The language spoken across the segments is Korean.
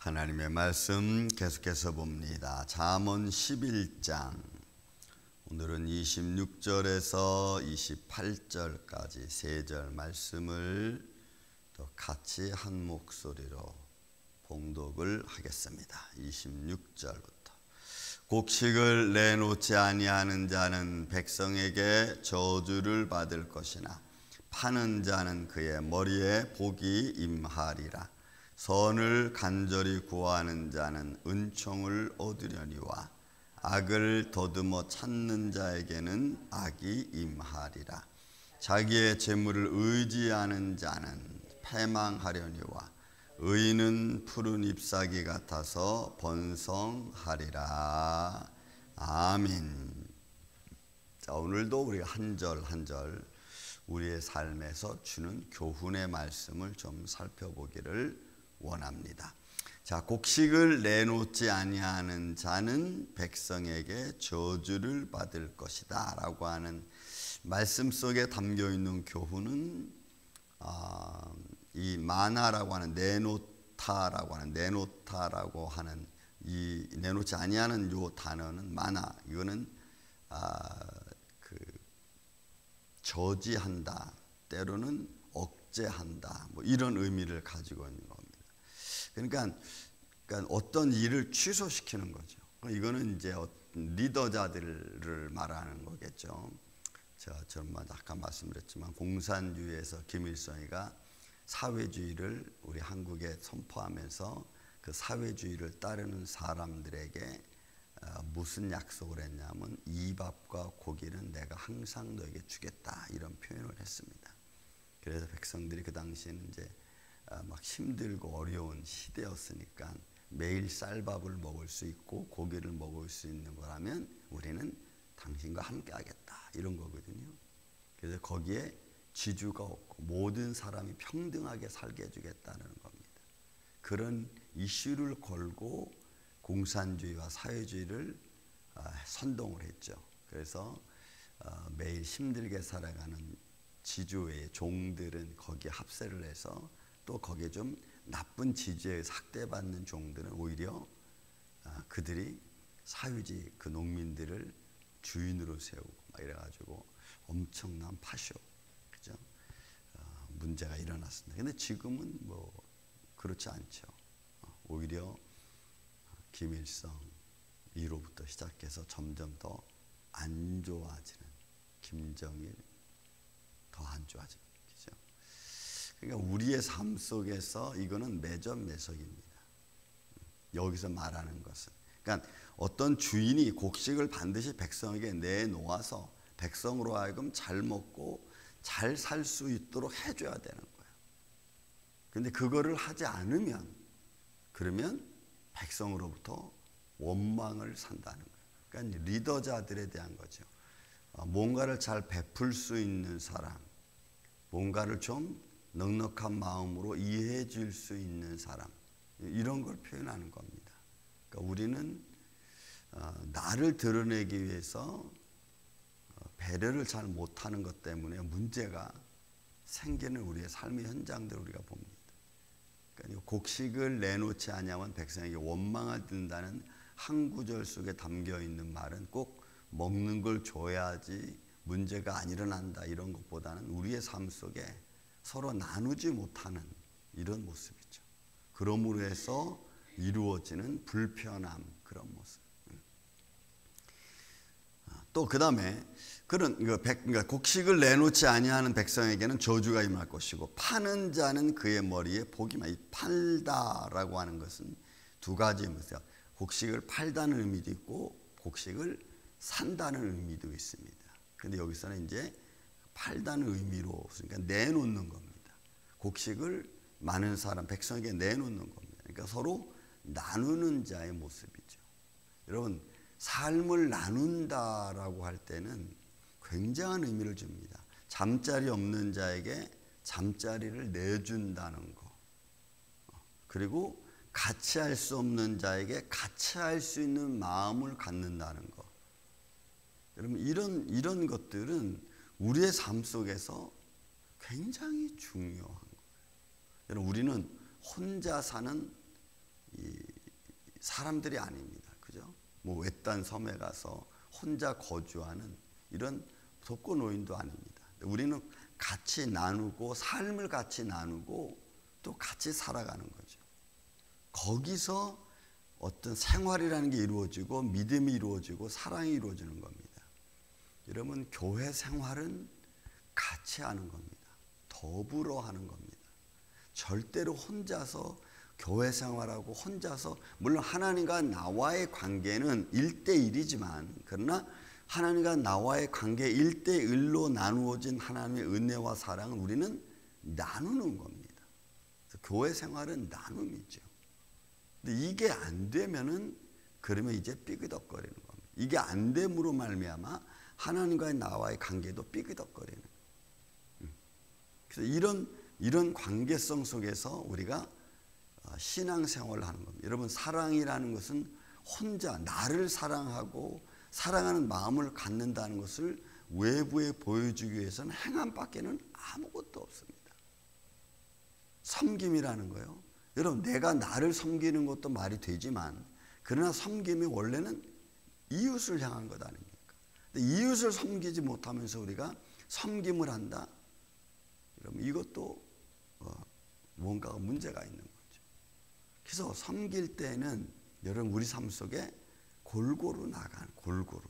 하나님의 말씀 계속해서 봅니다. 잠언 11장 오늘은 26절에서 28절까지 세 절 말씀을 또 같이 한 목소리로 봉독을 하겠습니다. 26절부터 곡식을 내놓지 아니하는 자는 백성에게 저주를 받을 것이나 파는 자는 그의 머리에 복이 임하리라. 선을 간절히 구하는 자는 은총을 얻으려니와 악을 더듬어 찾는 자에게는 악이 임하리라. 자기의 재물을 의지하는 자는 패망하려니와 의인은 푸른 잎사귀 같아서 번성하리라. 아멘. 자, 오늘도 우리가 한 절 한 절 우리의 삶에서 주는 교훈의 말씀을 좀 살펴보기를 원합니다. 자, 곡식을 내놓지 아니하는 자는 백성에게 저주를 받을 것이다 라고 하는 말씀 속에 담겨 있는 교훈은 이 마나라고 하는 내놓다라고 하는 이 내놓지 아니하는 요 단어는 마나, 이거는 저지한다, 때로는 억제한다, 뭐 이런 의미를 가지고 있는 겁니다. 그러니까 어떤 일을 취소시키는 거죠. 이거는 이제 리더자들을 말하는 거겠죠. 제가 아까 말씀드렸지만 공산주의에서 김일성이가 사회주의를 우리 한국에 선포하면서 그 사회주의를 따르는 사람들에게 무슨 약속을 했냐면 이 밥과 고기는 내가 항상 너에게 주겠다, 이런 표현을 했습니다. 그래서 백성들이 그 당시에는 이제 막 힘들고 어려운 시대였으니까 매일 쌀밥을 먹을 수 있고 고기를 먹을 수 있는 거라면 우리는 당신과 함께 하겠다, 이런 거거든요. 그래서 거기에 지주가 없고 모든 사람이 평등하게 살게 해주겠다는 겁니다. 그런 이슈를 걸고 공산주의와 사회주의를 선동을 했죠. 그래서 매일 힘들게 살아가는 지주의 종들은 거기에 합세를 해서 또 거기에 좀 나쁜 지주에 삭대받는 종들은 오히려 그들이 사유지 그 농민들을 주인으로 세우고 막 이래가지고 엄청난 파쇼, 그죠? 문제가 일어났습니다. 근데 지금은 뭐 그렇지 않죠. 오히려 김일성 이로부터 시작해서 점점 더 안 좋아지는 김정일, 더 안 좋아지는, 그죠? 그러니까 우리의 삶 속에서 이거는 매점매석입니다. 여기서 말하는 것은, 그러니까 어떤 주인이 곡식을 반드시 백성에게 내놓아서 백성으로 하여금 잘 먹고 잘 살 수 있도록 해줘야 되는 거예요. 그런데 그거를 하지 않으면, 그러면 백성으로부터 원망을 산다는 거예요. 그러니까 리더자들에 대한 거죠. 뭔가를 잘 베풀 수 있는 사람, 뭔가를 좀 넉넉한 마음으로 이해해 줄 수 있는 사람, 이런 걸 표현하는 겁니다. 그러니까 우리는 나를 드러내기 위해서 배려를 잘 못하는 것 때문에 문제가 생기는 우리의 삶의 현장들을 우리가 봅니다. 그러니까 곡식을 내놓지 아니하면 백성에게 원망을 든다는 한 구절 속에 담겨 있는 말은 꼭 먹는 걸 줘야지 문제가 안 일어난다, 이런 것보다는 우리의 삶 속에 서로 나누지 못하는 이런 모습이죠. 그러므로 해서 이루어지는 불편함, 그런 모습. 또 그 다음에 그러니까 곡식을 내놓지 아니하는 백성에게는 저주가 임할 것이고 파는 자는 그의 머리에 복이 임하리라. 팔다라고 하는 것은 두 가지 의미입니다. 곡식을 팔다는 의미도 있고 곡식을 산다는 의미도 있습니다. 그런데 여기서는 이제 팔다는 의미로, 그러니까 내놓는 겁니다. 곡식을 많은 사람, 백성에게 내놓는 겁니다. 그러니까 서로 나누는 자의 모습이죠. 여러분, 삶을 나눈다라고 할 때는 굉장한 의미를 줍니다. 잠자리 없는 자에게 잠자리를 내준다는 거, 그리고 같이 할 수 없는 자에게 같이 할 수 있는 마음을 갖는다는 거. 여러분, 이런 것들은 우리의 삶 속에서 굉장히 중요한 거예요. 여러분, 우리는 혼자 사는 이 사람들이 아닙니다. 그죠? 뭐 외딴 섬에 가서 혼자 거주하는 이런 독거노인도 아닙니다. 우리는 같이 나누고 삶을 같이 나누고 또 같이 살아가는 거죠. 거기서 어떤 생활이라는 게 이루어지고 믿음이 이루어지고 사랑이 이루어지는 겁니다. 여러분, 교회 생활은 같이 하는 겁니다. 더불어 하는 겁니다. 절대로 혼자서 교회 생활하고 혼자서, 물론 하나님과 나와의 관계는 1대1이지만 그러나 하나님과 나와의 관계 1대1로 나누어진 하나님의 은혜와 사랑은 우리는 나누는 겁니다. 그래서 교회 생활은 나눔이죠. 근데 이게 안 되면은 그러면 이제 삐그덕거리는 겁니다. 이게 안 됨으로 말미암아 하나님과의 나와의 관계도 삐그덕거리는 거예요. 그래서 이런 관계성 속에서 우리가 신앙생활을 하는 겁니다. 여러분, 사랑이라는 것은 혼자 나를 사랑하고 사랑하는 마음을 갖는다는 것을 외부에 보여주기 위해서는 행함밖에는 아무것도 없습니다. 섬김이라는 거요. 여러분, 내가 나를 섬기는 것도 말이 되지만 그러나 섬김이 원래는 이웃을 향한 것 아닙니까? 근데 이웃을 섬기지 못하면서 우리가 섬김을 한다? 여러분, 이것도 뭔가 문제가 있는 거죠. 그래서 섬길 때는 여러분 우리 삶 속에 골고루 나가는, 골고루.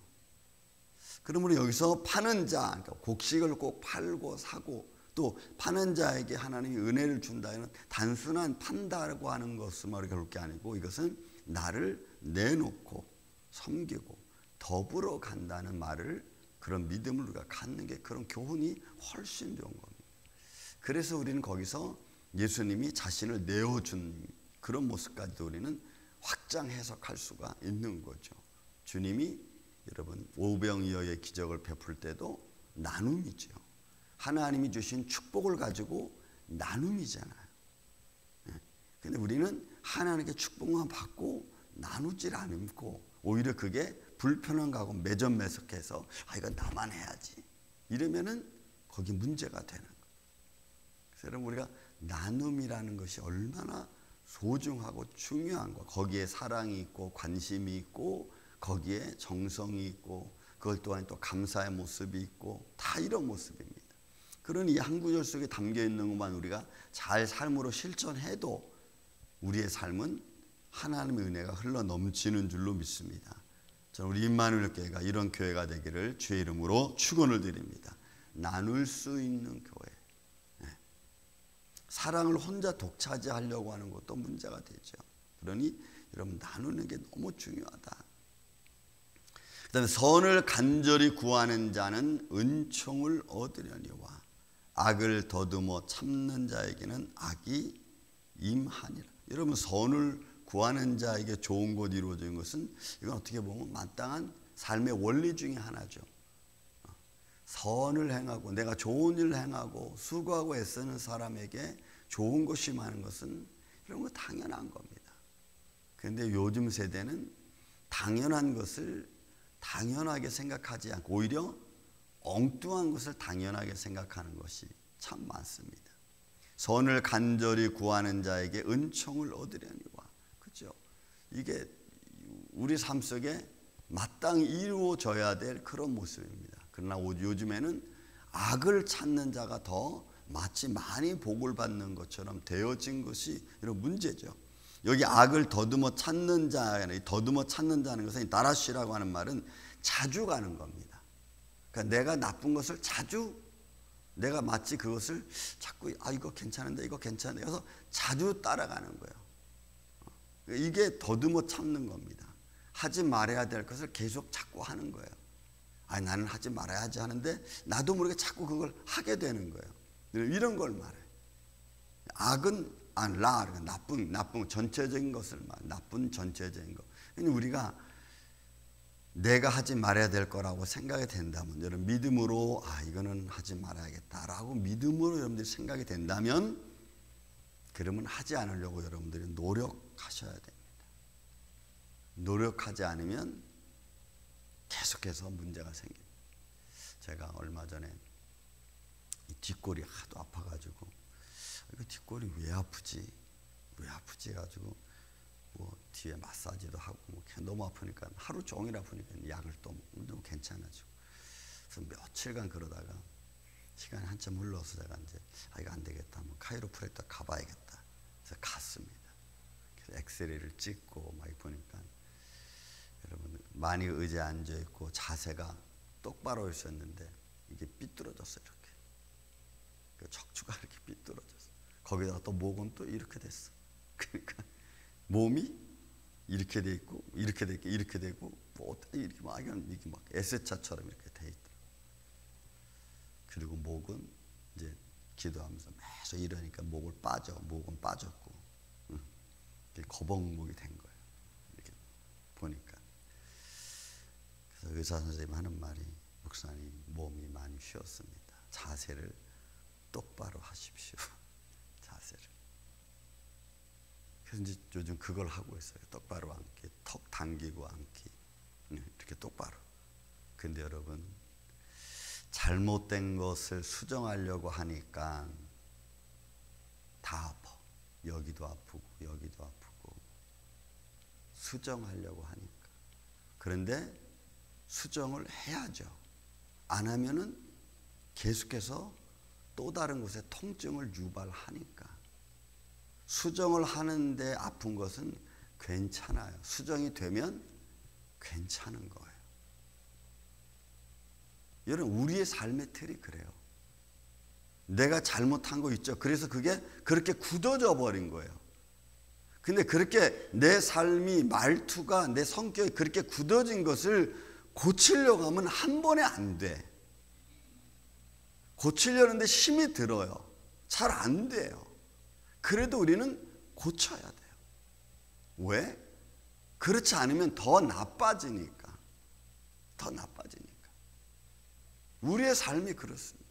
그러므로 여기서 파는 자, 그러니까 곡식을 꼭 팔고 사고 또 파는 자에게 하나님이 은혜를 준다는 단순한 판다고 하는 것만 그럴 게 아니고 이것은 나를 내놓고 섬기고 더불어 간다는 말을, 그런 믿음을 우리가 갖는 게, 그런 교훈이 훨씬 좋은 겁니다. 그래서 우리는 거기서 예수님이 자신을 내어준 그런 모습까지도 우리는 확장 해석할 수가 있는 거죠. 주님이 여러분 오병이어의 기적을 베풀 때도 나눔이죠. 하나님이 주신 축복을 가지고 나눔이잖아요. 근데 우리는 하나님께 축복만 받고 나누질 않고 오히려 그게 불편한 거하고 매점매석해서 이건 나만 해야지 이러면은 거기 문제가 되는 거예요. 그래서 여러분, 우리가 나눔이라는 것이 얼마나 소중하고 중요한 거, 거기에 사랑이 있고 관심이 있고 거기에 정성이 있고 그걸 또한 또 감사의 모습이 있고 다 이런 모습입니다. 그러니 이 한 구절 속에 담겨 있는 것만 우리가 잘 삶으로 실천해도 우리의 삶은 하나님의 은혜가 흘러 넘치는 줄로 믿습니다. 저는 우리 임마누엘 교회가 이런 교회가 되기를 주의 이름으로 축원을 드립니다. 나눌 수 있는 교회. 사랑을 혼자 독차지하려고 하는 것도 문제가 되죠. 그러니 여러분, 나누는 게 너무 중요하다. 그 다음에 선을 간절히 구하는 자는 은총을 얻으려니와 악을 더듬어 참는 자에게는 악이 임하니라. 여러분, 선을 구하는 자에게 좋은 것 이루어지는 것은 이건 어떻게 보면 마땅한 삶의 원리 중에 하나죠. 선을 행하고 내가 좋은 일을 행하고 수고하고 애쓰는 사람에게 좋은 것이 많은 것은 이런 거 당연한 겁니다. 그런데 요즘 세대는 당연한 것을 당연하게 생각하지 않고 오히려 엉뚱한 것을 당연하게 생각하는 것이 참 많습니다. 선을 간절히 구하는 자에게 은총을 얻으려니와, 그렇죠? 이게 우리 삶 속에 마땅히 이루어져야 될 그런 모습입니다. 그러나 요즘에는 악을 찾는 자가 더 마치 많이 복을 받는 것처럼 되어진 것이 이런 문제죠. 여기 악을 더듬어 찾는 자, 더듬어 찾는 자는 것은 다라시라고 하는 말은 자주 가는 겁니다. 그러니까 내가 나쁜 것을 자주, 내가 마치 그것을 자꾸 이거 괜찮은데 이거 괜찮은데 그래서 자주 따라가는 거예요. 이게 더듬어 참는 겁니다. 하지 말아야 될 것을 계속 자꾸 하는 거예요. 나는 하지 말아야지 하는데 나도 모르게 자꾸 그걸 하게 되는 거예요. 이런 걸 말해요. 악은 나쁜 전체적인 것을 나쁜 전체적인 것. 우리가 내가 하지 말아야 될 거라고 생각이 된다면, 여러분 믿음으로 이거는 하지 말아야겠다라고 믿음으로 여러분들이 생각이 된다면, 그러면 하지 않으려고 여러분들이 노력하셔야 됩니다. 노력하지 않으면 계속해서 문제가 생깁니다. 제가 얼마 전에 이 뒷골이 하도 아파가지고 이거 뒷골이 왜 아프지 해가지고 뭐 뒤에 마사지도 하고 뭐 너무 아프니까 하루 종일 아프니까 약을 또 먹으면 좀 괜찮아지고. 그래서 며칠간 그러다가 시간이 한참 흘러서 제가 이제 이거 안 되겠다. 뭐 카이로프랙터 가봐야겠다. 그래서 갔습니다. 그래서 엑스레이를 찍고 막 보니까 여러분 많이 의자에 앉아 있고 자세가 똑바로 있었는데 이게 삐뚤어졌어요. 이렇게 그 척추가 이렇게 삐뚤어졌어. 거기다가 또 목은 또 이렇게 됐어. 그러니까 몸이 이렇게 돼 있고 이렇게 돼 있고 이렇게 되고 뭐 이렇게 막 이게 막 S자처럼 이렇게 돼 있더라고. 그리고 목은 이제 기도하면서 계속 이러니까 목은 빠졌고 거북목이 된 거예요. 이렇게 보니까. 그래서 의사 선생님 하는 말이 목사님 몸이 많이 쉬었습니다. 자세를 똑바로 하십시오. 자세를. 그래서 이제 요즘 그걸 하고 있어요. 똑바로 앉기, 턱 당기고 앉기, 이렇게 똑바로. 근데 여러분 잘못된 것을 수정하려고 하니까 다 아파. 여기도 아프고 여기도 아프고 수정하려고 하니까. 그런데 수정을 해야죠. 안 하면은 계속해서 또 다른 곳에 통증을 유발하니까. 수정을 하는데 아픈 것은 괜찮아요. 수정이 되면 괜찮은 거예요. 여러분 우리의 삶의 틀이 그래요. 내가 잘못한 거 있죠. 그래서 그게 그렇게 굳어져 버린 거예요. 근데 그렇게 내 삶이 말투가 내 성격이 그렇게 굳어진 것을 고치려고 하면 한 번에 안 돼. 고치려는데 힘이 들어요. 잘 안 돼요. 그래도 우리는 고쳐야 돼요. 왜? 그렇지 않으면 더 나빠지니까. 더 나빠지니까. 우리의 삶이 그렇습니다.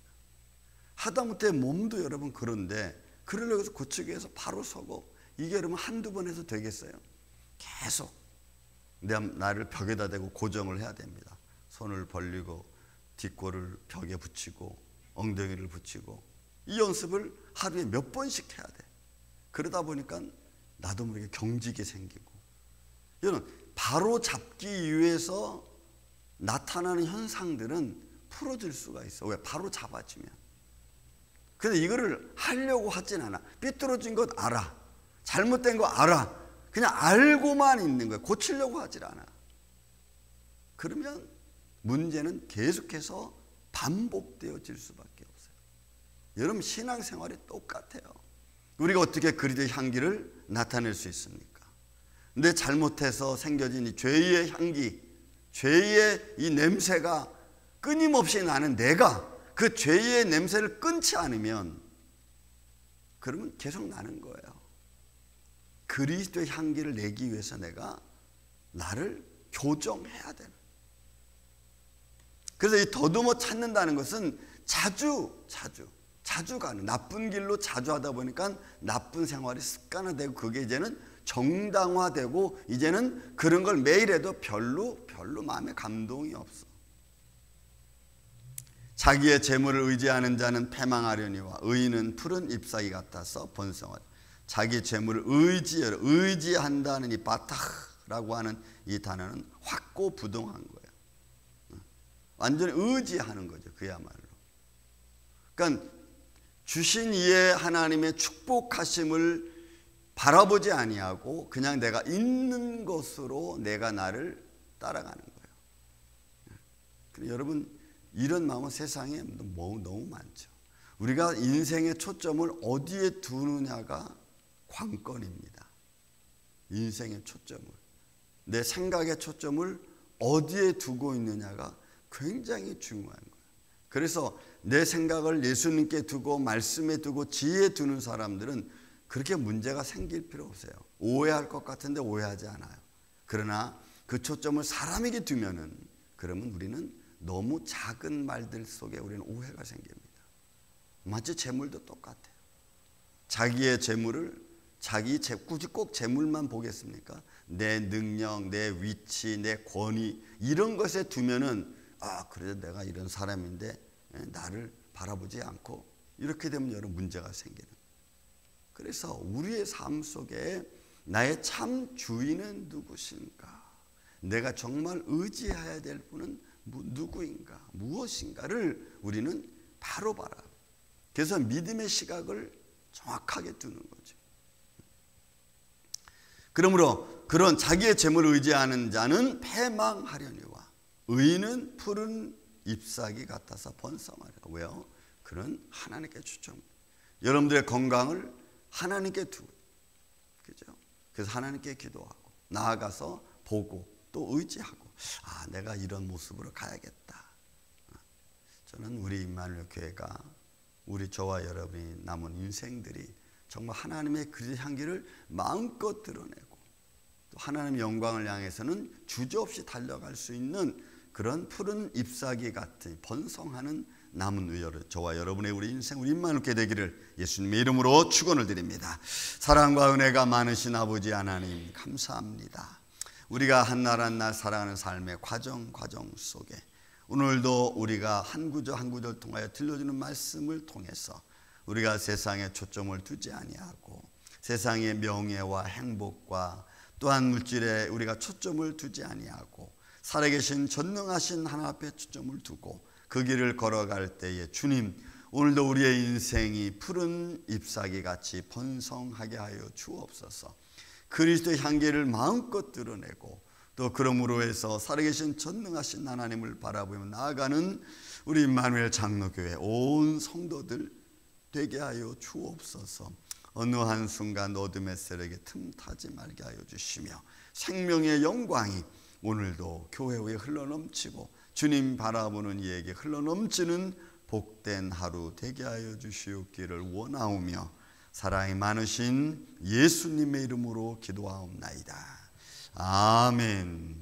하다못해 몸도 여러분 그런데 그러려고 해서 고치기 위해서 바로 서고 이게 여러분 한두 번 해서 되겠어요? 계속 나를 벽에다 대고 고정을 해야 됩니다. 손을 벌리고 뒷골을 벽에 붙이고 엉덩이를 붙이고 이 연습을 하루에 몇 번씩 해야 돼. 그러다 보니까 나도 모르게 경직이 생기고. 여러분 바로 잡기 위해서 나타나는 현상들은 풀어질 수가 있어. 왜? 바로 잡아지면. 근데 이거를 하려고 하진 않아. 삐뚤어진 것 알아. 잘못된 거 알아. 그냥 알고만 있는 거야. 고치려고 하질 않아. 그러면 문제는 계속해서 반복되어질 수밖에 없어요. 여러분 신앙생활이 똑같아요. 우리가 어떻게 그리스도의 향기를 나타낼 수 있습니까? 근데 잘못해서 생겨진 이 죄의 향기, 죄의 이 냄새가 끊임없이 나는 내가 그 죄의 냄새를 끊지 않으면 그러면 계속 나는 거예요. 그리스도의 향기를 내기 위해서 내가 나를 교정해야 되는. 그래서 이 더듬어 찾는다는 것은 자주 가는, 나쁜 길로 자주 하다 보니까 나쁜 생활이 습관화되고 그게 이제는 정당화되고 이제는 그런 걸 매일 해도 별로 마음에 감동이 없어. 자기의 재물을 의지하는 자는 패망하려니와 의인은 푸른 잎사귀 같아서 번성하리. 자기 재물을 의지한다는 이 바타라고 하는 이 단어는 확고부동한 거예요. 완전히 의지하는 거죠. 그야말로. 그러니까 주신 이에 하나님의 축복하심을 바라보지 아니하고 그냥 내가 있는 것으로 내가 나를 따라가는 거예요. 여러분 이런 마음은 세상에 너무 많죠. 우리가 인생의 초점을 어디에 두느냐가 관건입니다. 인생의 초점을, 내 생각의 초점을 어디에 두고 있느냐가 굉장히 중요한 거예요. 그래서 내 생각을 예수님께 두고 말씀에 두고 지혜에 두는 사람들은 그렇게 문제가 생길 필요 없어요. 오해할 것 같은데 오해하지 않아요. 그러나 그 초점을 사람에게 두면은 그러면 우리는 너무 작은 말들 속에 우리는 오해가 생깁니다. 마치 재물도 똑같아요. 자기의 재물을 굳이 꼭 재물만 보겠습니까? 내 능력, 내 위치, 내 권위 이런 것에 두면은 그래도 내가 이런 사람인데 나를 바라보지 않고 이렇게 되면 여러 문제가 생기는. 그래서 우리의 삶 속에 나의 참 주인은 누구신가? 내가 정말 의지해야 될 분은 누구인가? 무엇인가를 우리는 바로 봐라. 그래서 믿음의 시각을 정확하게 두는 거죠. 그러므로 그런 자기의 재물을 의지하는 자는 패망하려니와 의인은 푸른 잎사귀 같아서 번성하리라. 왜요? 그는 하나님께 추천. 여러분들의 건강을 하나님께 두고, 그죠? 그래서 하나님께 기도하고 나아가서 보고 또 의지하고, 아, 내가 이런 모습으로 가야겠다. 저는 우리 임마누엘 교회가 우리 저와 여러분이 남은 인생들이 정말 하나님의 그 향기를 마음껏 드러내고 또 하나님의 영광을 향해서는 주저없이 달려갈 수 있는 그런 푸른 잎사귀 같은 번성하는 남은 저와 여러분의 우리 인생, 우리 임마누엘 교회 되기를 예수님의 이름으로 축원을 드립니다. 사랑과 은혜가 많으신 아버지 하나님 감사합니다. 우리가 한 날 한 날 살아가는 삶의 과정 속에 오늘도 우리가 한 구절 한 구절 통하여 들려주는 말씀을 통해서 우리가 세상에 초점을 두지 아니하고 세상의 명예와 행복과 또한 물질에 우리가 초점을 두지 아니하고 살아계신 전능하신 하나님 앞에 초점을 두고 그 길을 걸어갈 때에 주님, 오늘도 우리의 인생이 푸른 잎사귀 같이 번성하게 하여 주옵소서. 그리스도의 향기를 마음껏 드러내고 또 그러므로 해서 살아계신 전능하신 하나님을 바라보며 나아가는 우리 임마누엘 장로교회 온 성도들 되게 하여 주옵소서. 어느 한순간 어둠의 세력에 틈타지 말게 하여 주시며 생명의 영광이 오늘도 교회 위에 흘러넘치고 주님 바라보는 이에게 흘러넘치는 복된 하루 되게 하여 주시옵기를 원하오며 사랑이 많으신 예수님의 이름으로 기도하옵나이다. 아멘.